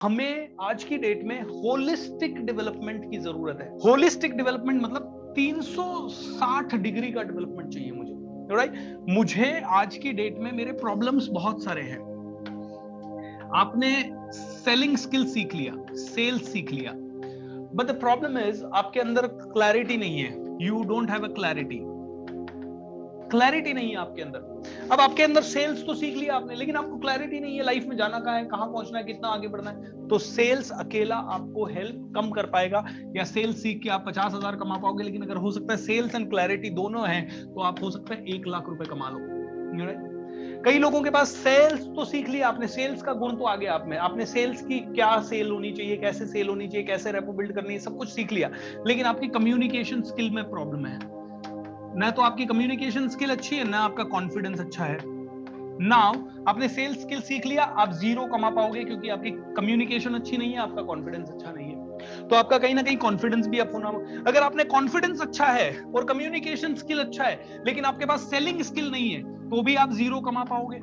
हमें आज की डेट में होलिस्टिक डेवलपमेंट की जरूरत है। होलिस्टिक डेवलपमेंट मतलब 360 डिग्री का डेवलपमेंट चाहिए मुझे, राइट? मुझे आज की डेट में मेरे प्रॉब्लम्स बहुत सारे हैं। आपने सेलिंग स्किल सीख लिया, सेल्स सीख लिया, बट द प्रॉब्लम इज आपके अंदर क्लैरिटी नहीं है। You don't have a clarity नहीं है आपके अंदर। अब आपके अंदर सेल्स तो सीख लिया आपने, लेकिन आपको क्लैरिटी नहीं है लाइफ में जाना कहाँ है, कहाँ पहुंचना है, कितना आगे बढ़ना है। तो सेल्स अकेला आपको हेल्प कम कर पाएगा, या सेल्स सीख के आप 50,000 कमा पाओगे, लेकिन अगर हो सकता है सेल्स एंड क्लैरिटी दोनों है तो आप हो सकता है 1 लाख रुपए कमा लो। कई लोगों के पास सेल्स तो सीख लिया आपने, सेल्स का गुण तो आ गया आप में, आपने सेल्स की क्या सेल होनी चाहिए, कैसे सेल होनी चाहिए, कैसे रेपो बिल्ड करनी है, सब कुछ सीख लिया, लेकिन आपकी कम्युनिकेशन स्किल में प्रॉब्लम है। ना तो आपकी कम्युनिकेशन स्किल अच्छी है, ना आपका कॉन्फिडेंस अच्छा है। नाउ आपने सेल्स स्किल सीख लिया, आप जीरो कमा पाओगे क्योंकि आपकी कम्युनिकेशन अच्छी नहीं है, आपका कॉन्फिडेंस अच्छा नहीं है। तो आपका कहीं ना कहीं कॉन्फिडेंस भी अप होना। अगर आपने कॉन्फिडेंस अच्छा है और कम्युनिकेशन स्किल अच्छा है, लेकिन आपके पास सेलिंग स्किल नहीं है, तो भी आप जीरो कमा पाओगे।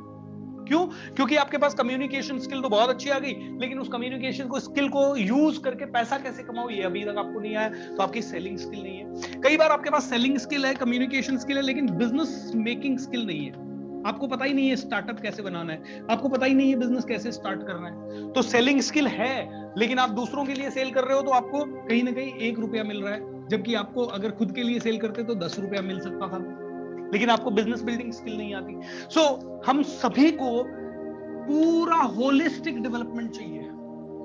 क्यों? क्योंकि आपके पास कम्युनिकेशन स्किल तो बहुत अच्छी आ गई, लेकिन उस कम्युनिकेशन को स्किल को यूज करके पैसा कैसे कमाओ ये अभी तक आपको नहीं आया, तो आपकी सेलिंग स्किल नहीं है। कई बार आपके पास सेलिंग स्किल है, कम्युनिकेशन स्किल है, लेकिन बिजनेस मेकिंग स्किल नहीं है। आपको पता ही नहीं है स्टार्टअप कैसे बनाना है, आपको पता ही नहीं है बिजनेस कैसे स्टार्ट करना है। तो सेलिंग स्किल है, लेकिन आप दूसरों के लिए सेल कर रहे हो, तो आपको कहीं ना कहीं 1 रुपया मिल रहा है, जबकि आपको अगर खुद के लिए सेल करते तो 10 रुपया मिल सकता था, लेकिन आपको बिजनेस बिल्डिंग स्किल नहीं आती। सो हम सभी को पूरा होलिस्टिक डेवलपमेंट चाहिए।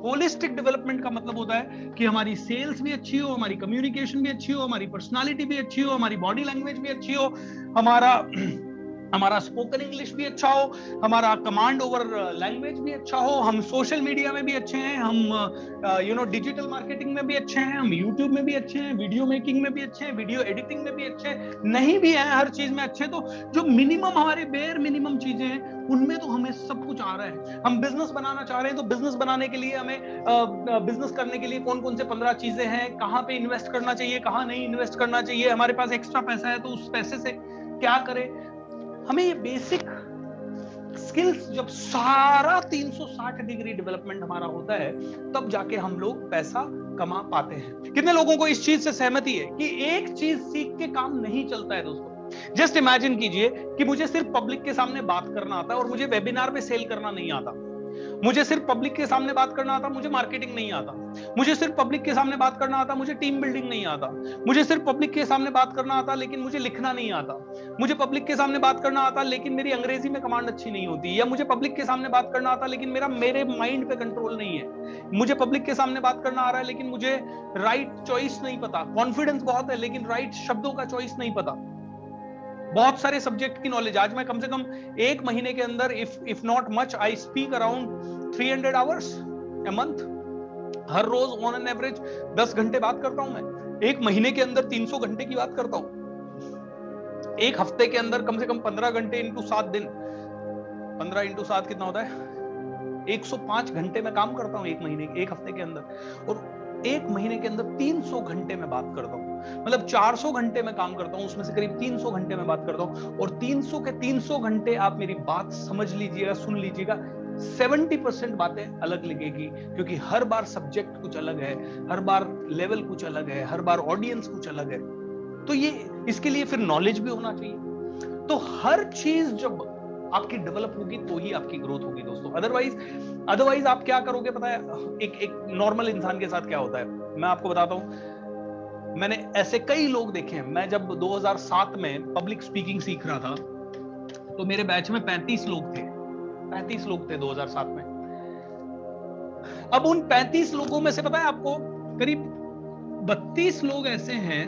होलिस्टिक डेवलपमेंट का मतलब होता है कि हमारी सेल्स भी अच्छी हो, हमारी कम्युनिकेशन भी अच्छी हो, हमारी पर्सनालिटी भी अच्छी हो, हमारी बॉडी लैंग्वेज भी अच्छी हो, हमारा हमारा स्पोकन इंग्लिश भी अच्छा हो, हमारा कमांड ओवर लैंग्वेज भी अच्छा हो, हम सोशल मीडिया में भी अच्छे हैं, हम डिजिटल मार्केटिंग में भी अच्छे हैं, हम यूट्यूब में भी अच्छे हैं, वीडियो मेकिंग में भी अच्छे हैं, वीडियो एडिटिंग में भी अच्छे हैं, नहीं भी हैं हर चीज में अच्छे। तो जो मिनिमम हमारे बेयर मिनिमम चीजें हैं उनमें तो हमें सब कुछ आ रहा है। हम बिजनेस बनाना चाह रहे हैं, तो बिजनेस बनाने के लिए हमें बिजनेस करने के लिए कौन कौन से 15 चीजें हैं, कहाँ पे इन्वेस्ट करना चाहिए, कहाँ नहीं इन्वेस्ट करना चाहिए, हमारे पास एक्स्ट्रा पैसा है तो उस पैसे से क्या करें। हमें ये बेसिक स्किल्स जब सारा 360 डिग्री डेवलपमेंट हमारा होता है, तब जाके हम लोग पैसा कमा पाते हैं। कितने लोगों को इस चीज से सहमति है कि एक चीज सीख के काम नहीं चलता है दोस्तों? जस्ट इमेजिन कीजिए कि मुझे सिर्फ पब्लिक के सामने बात करना आता है और मुझे वेबिनार पे सेल करना नहीं आता। मुझे सिर्फ पब्लिक के सामने बात करना आता, मुझे मार्केटिंग नहीं आता। मुझे सिर्फ पब्लिक के सामने बात करना आता, मुझे टीम बिल्डिंग नहीं आता। मुझे सिर्फ पब्लिक के सामने बात करना आता, लेकिन मुझे लिखना नहीं आता। मुझे पब्लिक के सामने बात करना आता, लेकिन मेरी अंग्रेजी में कमांड अच्छी नहीं होती। या मुझे पब्लिक के सामने बात करना आता, लेकिन मेरे माइंड पे कंट्रोल नहीं है। मुझे पब्लिक के सामने बात करना आ रहा है, लेकिन मुझे राइट चॉइस नहीं पता। कॉन्फिडेंस बहुत है, लेकिन राइट शब्दों का चॉइस नहीं पता। बहुत सारे सब्जेक्ट की नॉलेज। आज मैं कम से कम 1 महीने के अंदर if not much I speak around 300 hours a month. हर रोज ऑन एन एवरेज 10 घंटे बात करता हूं मैं। 1 महीने के अंदर 300 घंटे की बात करता हूं। 1 हफ्ते के अंदर कम से कम 15 घंटे इंटू 7 दिन। 15 इंटू 7 कितना होता है? 105 घंटे में काम करता हूं 1 महीने 1 हफ्ते के अंदर। और 1 महीने के अंदर 300 घंटे में बात करता हूं। मतलब 400 घंटे में काम करता हूं, उसमें से करीब 300 घंटे में बात करता हूं। और 300 के 300 घंटे आप मेरी बात समझ लीजिएगा, सुन लीजिएगा, 70% बातें अलग लगेगी, क्योंकि हर बार सब्जेक्ट कुछ अलग है, हर बार लेवल कुछ अलग है, हर बार ऑडियंस कुछ अलग है। तो ये इसके लिए फिर नॉलेज भी होना चाहिए। तो हर चीज जब आपकी डेवलप होगी तो ही आपकी ग्रोथ होगी दोस्तों। अदरवाइज आप क्या करोगे पता है? एक नॉर्मल इंसान के साथ क्या होता है मैं आपको बताता हूं। मैंने ऐसे कई लोग देखे हैं। मैं जब 2007 में पब्लिक स्पीकिंग सीख रहा था, तो मेरे बैच में 35 लोग थे। 35 लोग थे 2007 में। अब उन 35 लोगों में से पता है आपको, करीब 32 लोग ऐसे हैं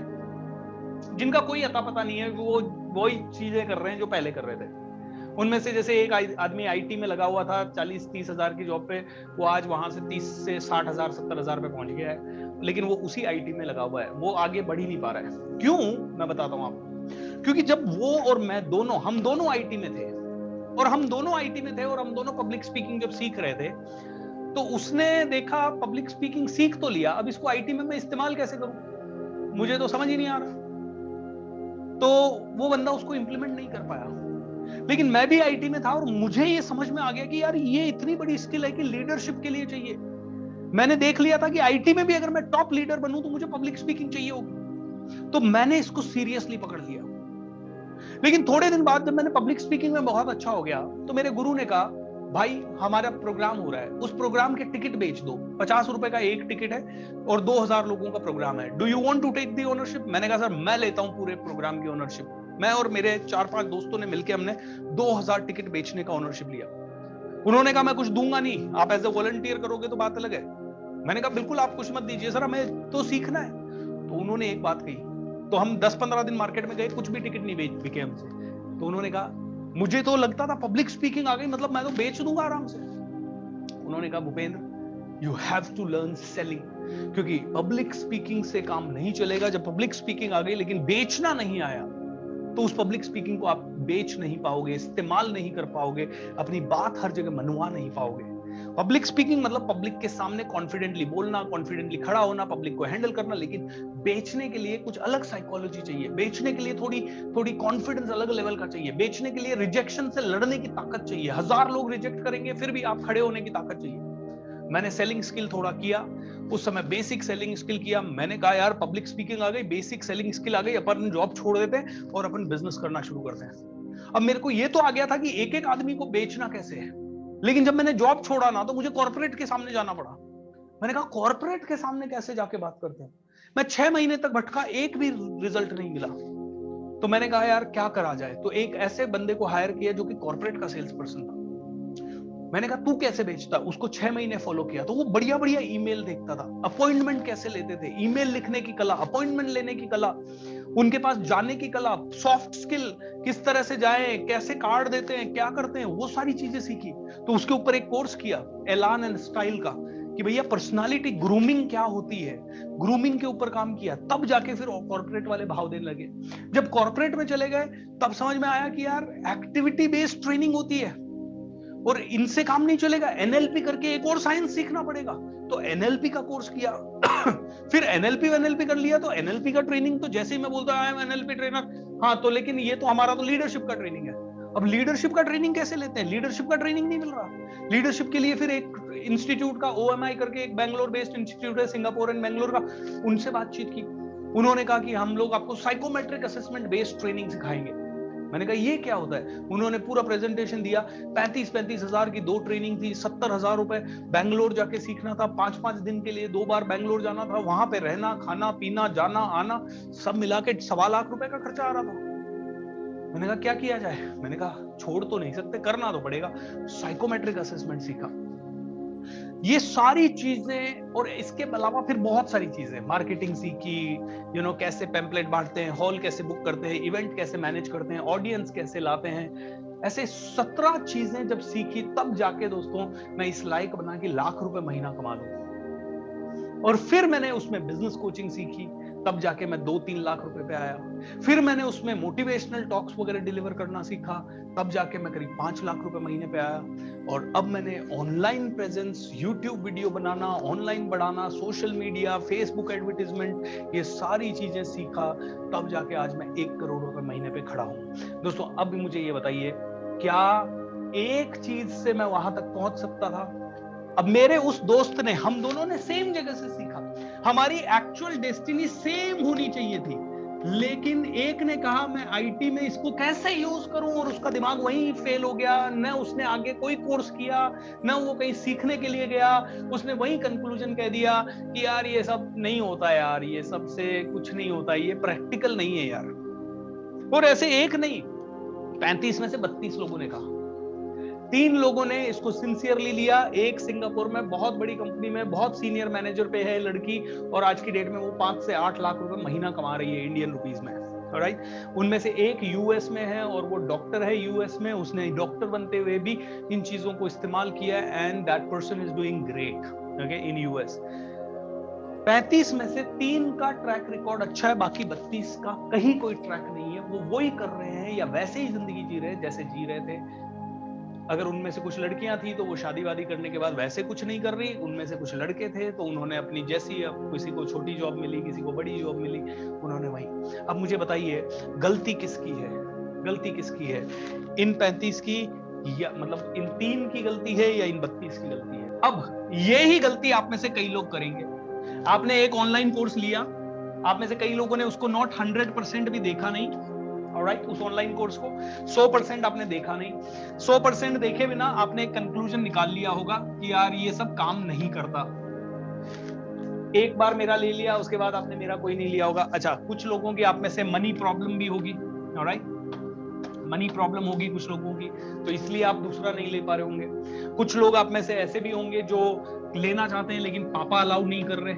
जिनका कोई अता पता नहीं है, वो वही चीजें कर रहे हैं जो पहले कर रहे थे। उनमें से जैसे एक आदमी आईटी में लगा हुआ था 40-30 हजार की जॉब पे, वो आज वहां से 30 से 60 हजार 70 हजार पे पहुंच गया है, लेकिन वो उसी आईटी में लगा हुआ है, वो आगे बढ़ ही नहीं पा रहा है। क्यों? मैं बताता हूं आपको। क्योंकि जब वो और मैं दोनों, हम दोनों आईटी में थे, और हम दोनों पब्लिक स्पीकिंग जब सीख रहे थे, तो उसने देखा पब्लिक स्पीकिंग सीख तो लिया, अब इसको आईटी में मैं इस्तेमाल कैसे करूं, मुझे तो समझ ही नहीं आ रहा। तो वो बंदा उसको इंप्लीमेंट नहीं कर पाया। लेकिन मैं भी आईटी में था और मुझे ये समझ में आ गया कि यार ये इतनी बड़ी स्किल है कि लीडरशिप के लिए चाहिए। मैंने देख लिया था कि आईटी में भी अगर मैं टॉप लीडर बनूं तो मुझे पब्लिक स्पीकिंग चाहिए होगी, तो मैंने इसको सीरियसली पकड़ लिया। लेकिन थोड़े दिन बाद जब मैंने पब्लिक स्पीकिंग में बहुत अच्छा हो गया तो मेरे गुरु ने कहा, भाई हमारा प्रोग्राम हो रहा है, उस प्रोग्राम के टिकट बेच दो, 50 रुपए का एक टिकट है और 2000 लोगों का प्रोग्राम है, do you want to take the ownership? मैंने कहा सर मैं लेता हूं पूरे प्रोग्राम की ओनरशिप। मैं और मेरे 4-5 दोस्तों ने मिलकर हमने 2000 टिकट बेचने का ओनरशिप लिया। उन्होंने कहा मैं कुछ दूंगा नहीं, आप एज ए वॉलंटियर करोगे तो बात अलग है। मैंने कहा बिल्कुल आप कुछ मत दीजिए सर, हमें तो सीखना है। तो उन्होंने एक बात कही, तो हम 10-15 दिन मार्केट में गए, कुछ भी टिकट नहीं बिके हमसे। तो उन्होंने कहा, मुझे तो लगता था पब्लिक स्पीकिंग आ गई मतलब मैं तो बेच दूंगा आराम से। उन्होंने कहा Bhupendra you have to learn selling, क्योंकि पब्लिक स्पीकिंग से काम नहीं चलेगा। जब पब्लिक स्पीकिंग आ गई लेकिन बेचना नहीं आया तो उस पब्लिक स्पीकिंग को आप बेच नहीं पाओगे, इस्तेमाल नहीं कर पाओगे, अपनी बात हर जगह मनवा नहीं पाओगे। पब्लिक स्पीकिंग मतलब पब्लिक के सामने कॉन्फिडेंटली बोलना, कॉन्फिडेंटली खड़ा होना, पब्लिक को हैंडल करना। लेकिन बेचने के लिए कुछ अलग साइकोलॉजी चाहिए, बेचने के लिए थोड़ी कॉन्फिडेंस अलग लेवल का चाहिए, बेचने के लिए रिजेक्शन से लड़ने की ताकत चाहिए। 1000 लोग रिजेक्ट करेंगे फिर भी आप खड़े होने की ताकत चाहिए। मैंने सेलिंग स्किल थोड़ा किया, उस समय बेसिक सेलिंग स्किल किया। मैंने कहा यार पब्लिक स्पीकिंग आ गई, बेसिक सेलिंग स्किल आ गई, अपन जॉब छोड़ देते हैं और अपन बिजनेस करना शुरू करते हैं। अब मेरे को ये तो आ गया था कि एक एक आदमी को बेचना कैसे है, लेकिन जब मैंने जॉब छोड़ा ना तो मुझे कॉर्पोरेट के सामने जाना पड़ा। मैंने कहा कॉर्पोरेट के सामने कैसे जाके बात करते हैं। मैं 6 महीने तक भटका, एक भी रिजल्ट नहीं मिला। तो मैंने कहा यार क्या करा जाए, तो एक ऐसे बंदे को हायर किया जो कि कॉर्पोरेट का सेल्स पर्सन था। मैंने कहा तू कैसे बेचता, उसको 6 महीने फॉलो किया। तो वो बढ़िया बढ़िया ईमेल देखता था, अपॉइंटमेंट कैसे लेते थे, ईमेल लिखने की कला, अपॉइंटमेंट लेने की कला, उनके पास जाने की कला, सॉफ्ट स्किल किस तरह से जाएं, कैसे कार्ड देते हैं, क्या करते हैं, वो सारी चीजें सीखी। तो उसके ऊपर एक कोर्स किया एलान एंड स्टाइल का, कि भैया पर्सनालिटी ग्रूमिंग क्या होती है, ग्रूमिंग के ऊपर काम किया। तब जाके फिर कॉर्पोरेट वाले भाव देने लगे। जब कॉर्पोरेट में चले गए तब समझ में आया कि यार एक्टिविटी बेस्ड ट्रेनिंग होती है और इनसे काम नहीं चलेगा, एनएलपी करके एक और साइंस सीखना पड़ेगा। तो एनएलपी का कोर्स किया फिर एनएलपी कर लिया। तो एनएलपी का ट्रेनिंग तो जैसे ही मैं बोलता आई एम एनएलपी ट्रेनर, हाँ तो लेकिन ये तो हमारा तो लीडरशिप का ट्रेनिंग है। अब लीडरशिप का ट्रेनिंग कैसे लेते हैं, लीडरशिप का ट्रेनिंग नहीं मिल रहा। लीडरशिप के लिए फिर एक इंस्टीट्यूट का ओएमआई करके एक बैंगलोर बेस्ड इंस्टीट्यूट है, सिंगापुर एंड बैंगलोर का, उनसे बातचीत की। उन्होंने कहा कि हम लोग आपको साइकोमेट्रिक असेसमेंट बेस्ड ट्रेनिंग सिखाएंगे। मैंने कहा ये क्या होता है। उन्होंने पूरा प्रेजेंटेशन दिया। 35 हजार की 2 ट्रेनिंग थी, 70,000 रुपए। बैंगलोर जाके सीखना था, 5-5 दिन के लिए 2 बार बैंगलोर जाना था, वहां पे रहना, खाना पीना, जाना आना, सब मिला के 1.25 लाख रुपए का खर्चा आ रहा था। मैंने कहा क्या किया जाए, मैंने कहा छोड़ तो नहीं सकते, करना तो पड़ेगा। साइकोमेट्रिक असेसमेंट सीखा। ये सारी चीजें और इसके अलावा फिर बहुत सारी चीजें, मार्केटिंग सीखी, कैसे पैम्पलेट बांटते हैं, हॉल कैसे बुक करते हैं, इवेंट कैसे मैनेज करते हैं, ऑडियंस कैसे लाते हैं, ऐसे 17 चीजें जब सीखी तब जाके दोस्तों मैं इस लायक बना कि लाख रुपए महीना कमा लूं। और फिर मैंने उसमें बिजनेस कोचिंग सीखी, तब जाके मैं 2-3 लाख रुपए पे आया। फिर मैंने उसमें मोटिवेशनल टॉक्स वगैरह डिलीवर करना सीखा, तब जाके मैं करीब 5 लाख रुपए महीने पे आया। और अब मैंने ऑनलाइन प्रेजेंस, यूट्यूब वीडियो बनाना, ऑनलाइन बढ़ाना, सोशल मीडिया, फेसबुक एडवर्टीजमेंट, ये सारी चीजें सीखा, तब जाके आज मैं 1 करोड़ रुपए महीने पे खड़ा हूं। दोस्तों अब मुझे ये बताइए, क्या एक चीज से मैं वहां तक पहुंच सकता था? अब मेरे उस दोस्त ने, हम दोनों ने सेम जगह से सीखा, हमारी एक्चुअल डेस्टिनी सेम होनी चाहिए थी, लेकिन एक ने कहा मैं आईटी में इसको कैसे यूज करूं, और उसका दिमाग वहीं फेल हो गया। न उसने आगे कोई कोर्स किया, न वो कहीं सीखने के लिए गया, उसने वहीं कंक्लूजन कह दिया कि यार ये सब नहीं होता यार, ये सब से कुछ नहीं होता, ये प्रैक्टिकल नहीं है यार। और ऐसे एक नहीं, 35 में से 32 लोगों ने कहा। 3 लोगों ने इसको सिंसियरली लिया। एक सिंगापुर में बहुत बड़ी कंपनी में बहुत सीनियर मैनेजर पे है लड़की, और आज की डेट में वो 5 से 8 लाख रुपए महीना कमा रही है इंडियन रुपीस में, राइट। उनमें से एक यूएस में है और वो डॉक्टर है यूएस में, उसने डॉक्टर बनते हुए भी इन चीजों को इस्तेमाल किया, and that person is doing great, okay, in US. 35 में से 3 का ट्रैक रिकॉर्ड अच्छा है, बाकी 32 का कहीं कोई ट्रैक नहीं है। वो वही कर रहे हैं या वैसे ही जिंदगी जी रहे हैं जैसे जी रहे थे। अगर उनमें से कुछ लड़कियां थी तो वो शादी वादी करने के बाद वैसे कुछ नहीं कर रही, उनमें से कुछ लड़के थे तो उन्होंने अपनी जैसी, किसी को छोटी जॉब मिली, किसी को बड़ी जॉब मिली, उन्होंने वही। अब मुझे बताइए गलती किसकी है, गलती किसकी है, इन 35 की, या मतलब इन 3 की गलती है या इन 32 की गलती है? अब यही गलती आप में से कई लोग करेंगे। आपने एक ऑनलाइन कोर्स लिया, आप में से कई लोगों ने उसको नॉट 100% भी देखा नहीं, ऑलराइट, उस ऑनलाइन कोर्स को 100% आपने देखा नहीं। 100% देखे बिना आपने एक कंक्लूजन निकाल लिया होगा कि यार ये सब काम नहीं करता। एक बार मेरा ले लिया, उसके बाद आपने मेरा कोई नहीं लिया होगा। अच्छा, कुछ लोगों की आप में से मनी प्रॉब्लम भी होगी, ऑलराइट, मनी प्रॉब्लम होगी कुछ लोगों की, तो इसलिए आप दूसरा नहीं ले पा रहे होंगे। कुछ लोग आप में से ऐसे भी होंगे जो लेना चाहते हैं लेकिन पापा अलाउ नहीं कर रहे,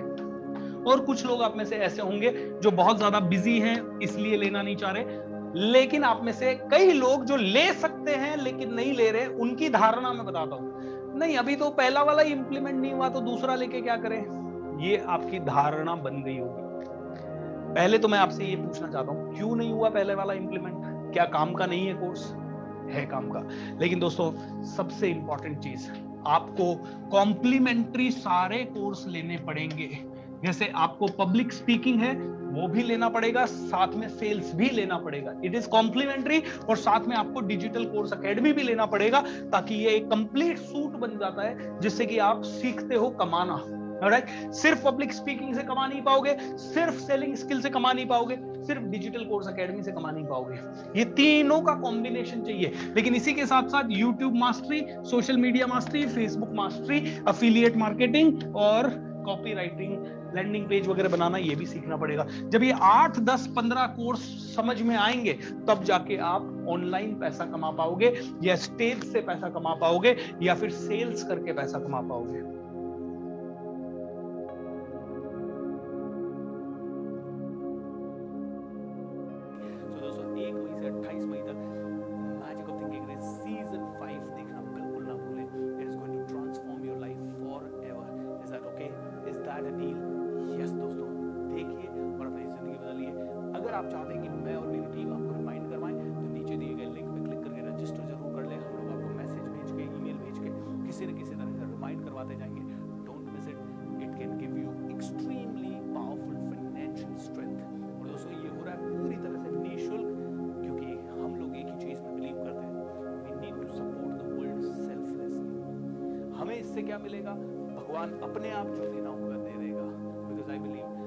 और कुछ लोग आप में से ऐसे होंगे जो बहुत ज्यादा बिजी हैं इसलिए लेना नहीं चाह रहे। लेकिन आप में से कई लोग जो ले सकते हैं लेकिन नहीं ले रहे, उनकी धारणा मैं बताता हूं, नहीं अभी तो पहला वाला ही इंप्लीमेंट नहीं हुआ तो दूसरा लेके क्या करें। ये आपकी धारणा बन गई होगी। पहले तो मैं आपसे ये पूछना चाहता हूं, क्यों नहीं हुआ पहले वाला इंप्लीमेंट? क्या काम का नहीं है कोर्स? है काम का। लेकिन दोस्तों, सबसे इंपॉर्टेंट चीज, आपको कॉम्प्लीमेंट्री सारे कोर्स लेने पड़ेंगे। जैसे आपको पब्लिक स्पीकिंग है वो भी लेना पड़ेगा, साथ में सेल्स भी लेना पड़ेगा, इट इज कॉम्प्लीमेंट्री। और साथ में आपको डिजिटल कोर्स अकेडमी भी लेना पड़ेगा, ताकि ये एक कंप्लीट सूट बन जाता है जिससे कि आप सीखते हो कमाना। राइट, सिर्फ पब्लिक स्पीकिंग से कमा नहीं पाओगे, सिर्फ सेलिंग स्किल से कमा नहीं पाओगे, सिर्फ डिजिटल कोर्स अकेडमी से कमा नहीं पाओगे। ये तीनों का कॉम्बिनेशन चाहिए। लेकिन इसी के साथ साथ YouTube mastery, social media mastery, Facebook mastery, affiliate marketing और कॉपी राइटिंग, लैंडिंग पेज वगैरह बनाना, ये भी सीखना पड़ेगा। जब ये 8, 10, 15 कोर्स समझ में आएंगे, तब जाके आप ऑनलाइन पैसा कमा पाओगे, या स्टेज से पैसा कमा पाओगे, या फिर सेल्स करके पैसा कमा पाओगे। आप चाहते हैं कि मैं और मेरी टीम आपको रिमाइंड करवाएं, तो नीचे दिए गए लिंक पे क्लिक करके रजिस्टर जरूर कर लें। हम लोग आपको मैसेज भेज के, ईमेल भेज के किसी न किसी तरह से रिमाइंड करवाते जाएंगे। Don't miss it, it can give you extremely powerful financial strength. और दोस्तों, ये हो रहा है पूरी तरह से निःशुल्क, क्योंकि हम लोग एक ही चीज में बिलीव करते हैं, we need to support the world selflessly. हमें इससे क्या मिलेगा? भगवान अपने आप जो देना होगा दे देगा, बिकॉज आई बिलीव